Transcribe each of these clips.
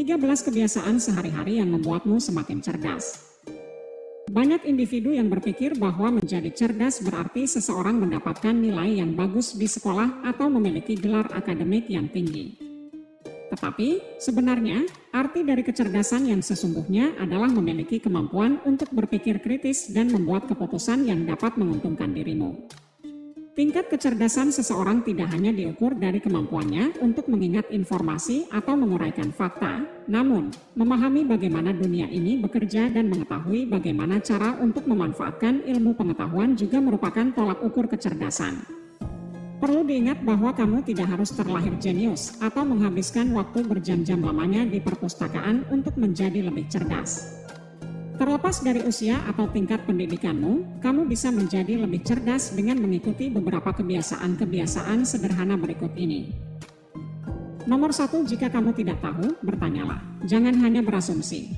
13 kebiasaan sehari-hari yang membuatmu semakin cerdas. Banyak individu yang berpikir bahwa menjadi cerdas berarti seseorang mendapatkan nilai yang bagus di sekolah atau memiliki gelar akademik yang tinggi. Tetapi, sebenarnya, arti dari kecerdasan yang sesungguhnya adalah memiliki kemampuan untuk berpikir kritis dan membuat keputusan yang dapat menguntungkan dirimu. Tingkat kecerdasan seseorang tidak hanya diukur dari kemampuannya untuk mengingat informasi atau menguraikan fakta, namun memahami bagaimana dunia ini bekerja dan mengetahui bagaimana cara untuk memanfaatkan ilmu pengetahuan juga merupakan tolak ukur kecerdasan. Perlu diingat bahwa kamu tidak harus terlahir jenius atau menghabiskan waktu berjam-jam lamanya di perpustakaan untuk menjadi lebih cerdas. Terlepas dari usia atau tingkat pendidikanmu, kamu bisa menjadi lebih cerdas dengan mengikuti beberapa kebiasaan-kebiasaan sederhana berikut ini. Nomor 1, jika kamu tidak tahu, bertanyalah. Jangan hanya berasumsi.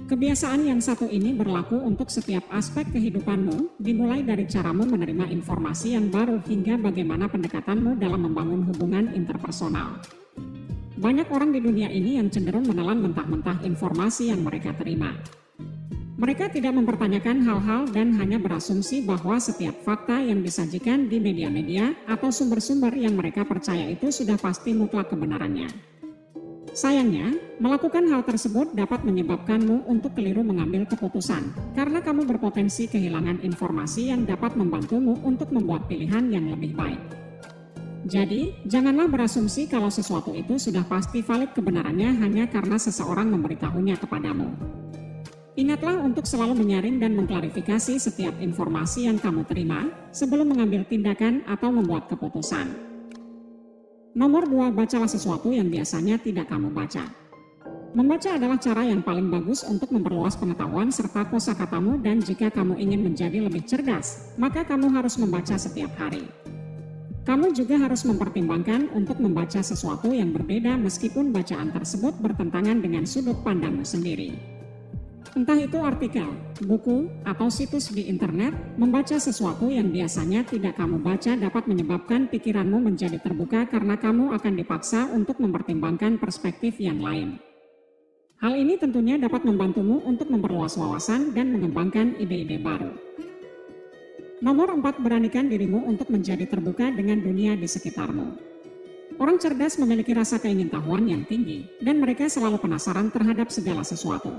Kebiasaan yang satu ini berlaku untuk setiap aspek kehidupanmu, dimulai dari caramu menerima informasi yang baru hingga bagaimana pendekatanmu dalam membangun hubungan interpersonal. Banyak orang di dunia ini yang cenderung menelan mentah-mentah informasi yang mereka terima. Mereka tidak mempertanyakan hal-hal dan hanya berasumsi bahwa setiap fakta yang disajikan di media-media atau sumber-sumber yang mereka percaya itu sudah pasti mutlak kebenarannya. Sayangnya, melakukan hal tersebut dapat menyebabkanmu untuk keliru mengambil keputusan, karena kamu berpotensi kehilangan informasi yang dapat membantumu untuk membuat pilihan yang lebih baik. Jadi, janganlah berasumsi kalau sesuatu itu sudah pasti valid kebenarannya hanya karena seseorang memberitahunya kepadamu. Ingatlah untuk selalu menyaring dan mengklarifikasi setiap informasi yang kamu terima sebelum mengambil tindakan atau membuat keputusan. Nomor 2, bacalah sesuatu yang biasanya tidak kamu baca. Membaca adalah cara yang paling bagus untuk memperluas pengetahuan serta kosakatamu, dan jika kamu ingin menjadi lebih cerdas, maka kamu harus membaca setiap hari. Kamu juga harus mempertimbangkan untuk membaca sesuatu yang berbeda meskipun bacaan tersebut bertentangan dengan sudut pandangmu sendiri. Entah itu artikel, buku, atau situs di internet, membaca sesuatu yang biasanya tidak kamu baca dapat menyebabkan pikiranmu menjadi terbuka karena kamu akan dipaksa untuk mempertimbangkan perspektif yang lain. Hal ini tentunya dapat membantumu untuk memperluas wawasan dan mengembangkan ide-ide baru. Nomor 4, beranikan dirimu untuk menjadi terbuka dengan dunia di sekitarmu. Orang cerdas memiliki rasa keingintahuan yang tinggi, dan mereka selalu penasaran terhadap segala sesuatu.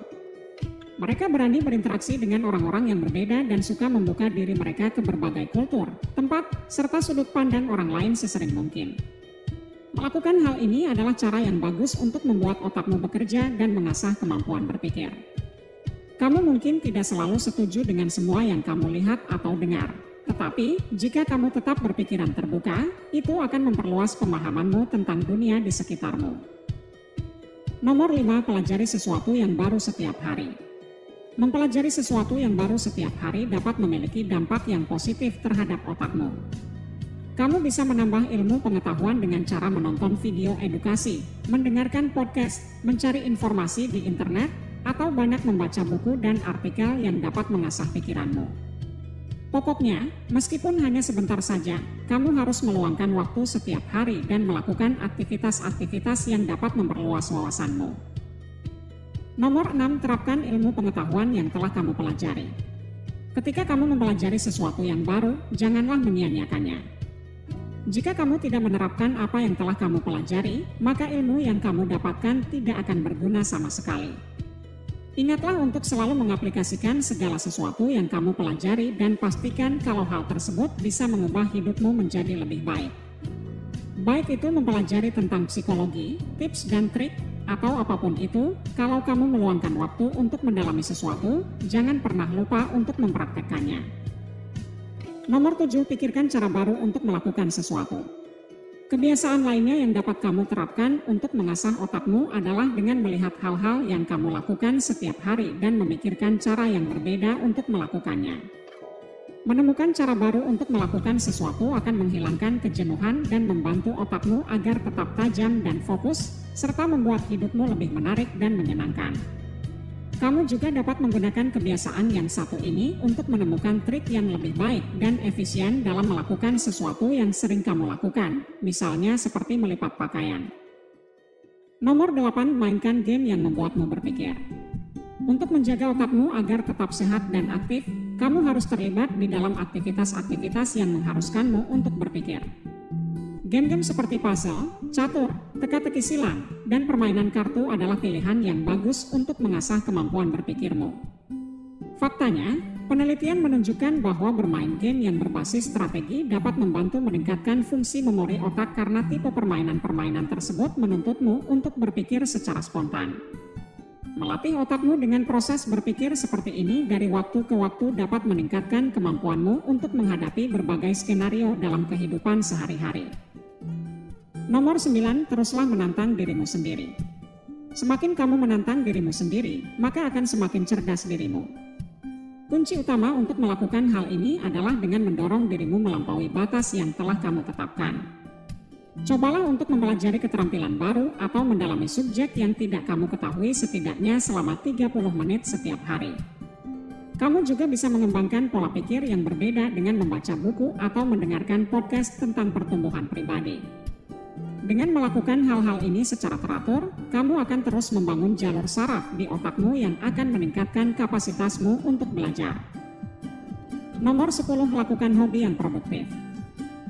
Mereka berani berinteraksi dengan orang-orang yang berbeda dan suka membuka diri mereka ke berbagai kultur, tempat, serta sudut pandang orang lain sesering mungkin. Melakukan hal ini adalah cara yang bagus untuk membuat otakmu bekerja dan mengasah kemampuan berpikir. Kamu mungkin tidak selalu setuju dengan semua yang kamu lihat atau dengar, tetapi jika kamu tetap berpikiran terbuka, itu akan memperluas pemahamanmu tentang dunia di sekitarmu. Nomor 5, pelajari sesuatu yang baru setiap hari. Mempelajari sesuatu yang baru setiap hari dapat memiliki dampak yang positif terhadap otakmu. Kamu bisa menambah ilmu pengetahuan dengan cara menonton video edukasi, mendengarkan podcast, mencari informasi di internet, atau banyak membaca buku dan artikel yang dapat mengasah pikiranmu. Pokoknya, meskipun hanya sebentar saja, kamu harus meluangkan waktu setiap hari dan melakukan aktivitas-aktivitas yang dapat memperluas wawasanmu. Nomor 6, terapkan ilmu pengetahuan yang telah kamu pelajari. Ketika kamu mempelajari sesuatu yang baru, janganlah menyia-nyiakannya. Jika kamu tidak menerapkan apa yang telah kamu pelajari, maka ilmu yang kamu dapatkan tidak akan berguna sama sekali. Ingatlah untuk selalu mengaplikasikan segala sesuatu yang kamu pelajari dan pastikan kalau hal tersebut bisa mengubah hidupmu menjadi lebih baik. Baik itu mempelajari tentang psikologi, tips dan trik, atau apapun itu, kalau kamu meluangkan waktu untuk mendalami sesuatu, jangan pernah lupa untuk mempraktekkannya. Nomor 7, pikirkan cara baru untuk melakukan sesuatu. Kebiasaan lainnya yang dapat kamu terapkan untuk mengasah otakmu adalah dengan melihat hal-hal yang kamu lakukan setiap hari dan memikirkan cara yang berbeda untuk melakukannya. Menemukan cara baru untuk melakukan sesuatu akan menghilangkan kejenuhan dan membantu otakmu agar tetap tajam dan fokus, serta membuat hidupmu lebih menarik dan menyenangkan. Kamu juga dapat menggunakan kebiasaan yang satu ini untuk menemukan trik yang lebih baik dan efisien dalam melakukan sesuatu yang sering kamu lakukan, misalnya seperti melipat pakaian. Nomor 8, mainkan game yang membuatmu berpikir. Untuk menjaga otakmu agar tetap sehat dan aktif, kamu harus terlibat di dalam aktivitas-aktivitas yang mengharuskanmu untuk berpikir. Game-game seperti puzzle, catur, teka-teki silang, dan permainan kartu adalah pilihan yang bagus untuk mengasah kemampuan berpikirmu. Faktanya, penelitian menunjukkan bahwa bermain game yang berbasis strategi dapat membantu meningkatkan fungsi memori otak karena tipe permainan-permainan tersebut menuntutmu untuk berpikir secara spontan. Melatih otakmu dengan proses berpikir seperti ini dari waktu ke waktu dapat meningkatkan kemampuanmu untuk menghadapi berbagai skenario dalam kehidupan sehari-hari. Nomor 9, teruslah menantang dirimu sendiri. Semakin kamu menantang dirimu sendiri, maka akan semakin cerdas dirimu. Kunci utama untuk melakukan hal ini adalah dengan mendorong dirimu melampaui batas yang telah kamu tetapkan. Cobalah untuk mempelajari keterampilan baru atau mendalami subjek yang tidak kamu ketahui setidaknya selama 30 menit setiap hari. Kamu juga bisa mengembangkan pola pikir yang berbeda dengan membaca buku atau mendengarkan podcast tentang pertumbuhan pribadi. Dengan melakukan hal-hal ini secara teratur, kamu akan terus membangun jalur saraf di otakmu yang akan meningkatkan kapasitasmu untuk belajar. Nomor 10, lakukan hobi yang produktif.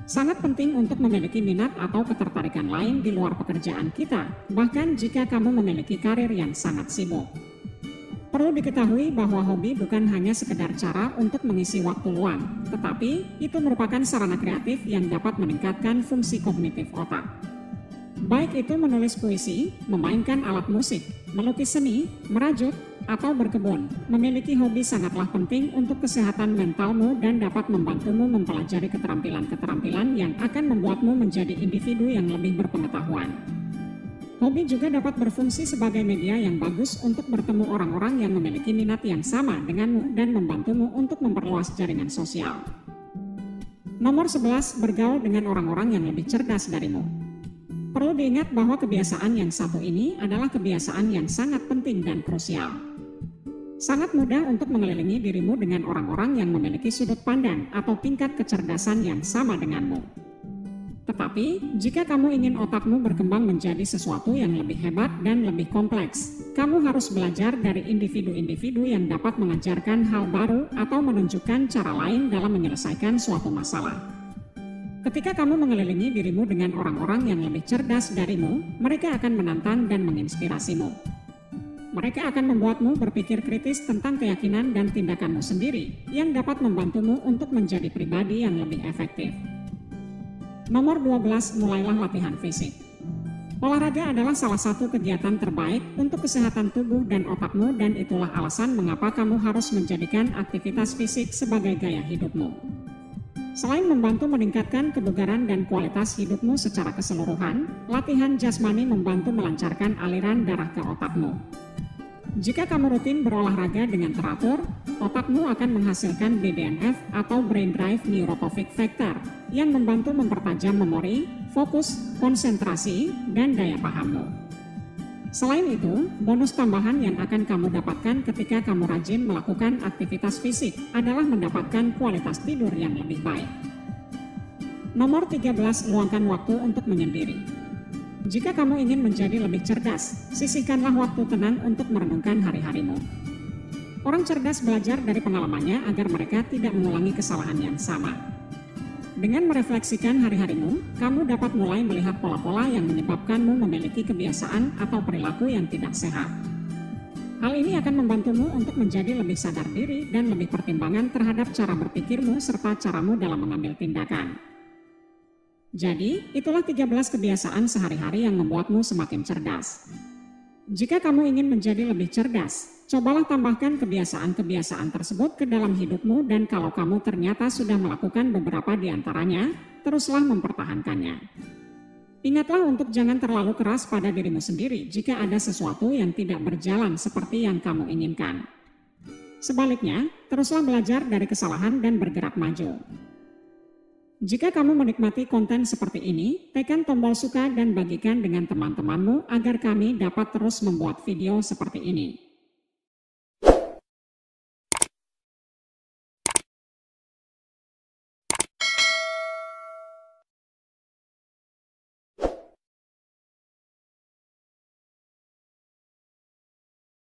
Sangat penting untuk memiliki minat atau ketertarikan lain di luar pekerjaan kita, bahkan jika kamu memiliki karir yang sangat sibuk. Perlu diketahui bahwa hobi bukan hanya sekedar cara untuk mengisi waktu luang, tetapi itu merupakan sarana kreatif yang dapat meningkatkan fungsi kognitif otak. Baik itu menulis puisi, memainkan alat musik, melukis seni, merajut, atau berkebun. Memiliki hobi sangatlah penting untuk kesehatan mentalmu dan dapat membantumu mempelajari keterampilan-keterampilan yang akan membuatmu menjadi individu yang lebih berpengetahuan. Hobi juga dapat berfungsi sebagai media yang bagus untuk bertemu orang-orang yang memiliki minat yang sama denganmu dan membantumu untuk memperluas jaringan sosial. Nomor 11, bergaul dengan orang-orang yang lebih cerdas darimu. Perlu diingat bahwa kebiasaan yang satu ini adalah kebiasaan yang sangat penting dan krusial. Sangat mudah untuk mengelilingi dirimu dengan orang-orang yang memiliki sudut pandang atau tingkat kecerdasan yang sama denganmu. Tetapi, jika kamu ingin otakmu berkembang menjadi sesuatu yang lebih hebat dan lebih kompleks, kamu harus belajar dari individu-individu yang dapat mengajarkan hal baru atau menunjukkan cara lain dalam menyelesaikan suatu masalah. Ketika kamu mengelilingi dirimu dengan orang-orang yang lebih cerdas darimu, mereka akan menantang dan menginspirasimu. Mereka akan membuatmu berpikir kritis tentang keyakinan dan tindakanmu sendiri yang dapat membantumu untuk menjadi pribadi yang lebih efektif. Nomor 12, mulailah latihan fisik. Olahraga adalah salah satu kegiatan terbaik untuk kesehatan tubuh dan otakmu dan itulah alasan mengapa kamu harus menjadikan aktivitas fisik sebagai gaya hidupmu. Selain membantu meningkatkan kebugaran dan kualitas hidupmu secara keseluruhan, latihan jasmani membantu melancarkan aliran darah ke otakmu. Jika kamu rutin berolahraga dengan teratur, otakmu akan menghasilkan BDNF atau Brain Drive Neurotrophic Factor yang membantu mempertajam memori, fokus, konsentrasi, dan daya pahammu. Selain itu, bonus tambahan yang akan kamu dapatkan ketika kamu rajin melakukan aktivitas fisik adalah mendapatkan kualitas tidur yang lebih baik. Nomor 13, luangkan waktu untuk menyendiri. Jika kamu ingin menjadi lebih cerdas, sisihkanlah waktu tenang untuk merenungkan hari-harimu. Orang cerdas belajar dari pengalamannya agar mereka tidak mengulangi kesalahan yang sama. Dengan merefleksikan hari-harimu, kamu dapat mulai melihat pola-pola yang menyebabkanmu memiliki kebiasaan atau perilaku yang tidak sehat. Hal ini akan membantumu untuk menjadi lebih sadar diri dan lebih pertimbangan terhadap cara berpikirmu serta caramu dalam mengambil tindakan. Jadi, itulah 13 kebiasaan sehari-hari yang membuatmu semakin cerdas. Jika kamu ingin menjadi lebih cerdas, cobalah tambahkan kebiasaan-kebiasaan tersebut ke dalam hidupmu dan kalau kamu ternyata sudah melakukan beberapa di antaranya, teruslah mempertahankannya. Ingatlah untuk jangan terlalu keras pada dirimu sendiri jika ada sesuatu yang tidak berjalan seperti yang kamu inginkan. Sebaliknya, teruslah belajar dari kesalahan dan bergerak maju. Jika kamu menikmati konten seperti ini, tekan tombol suka dan bagikan dengan teman-temanmu agar kami dapat terus membuat video seperti ini.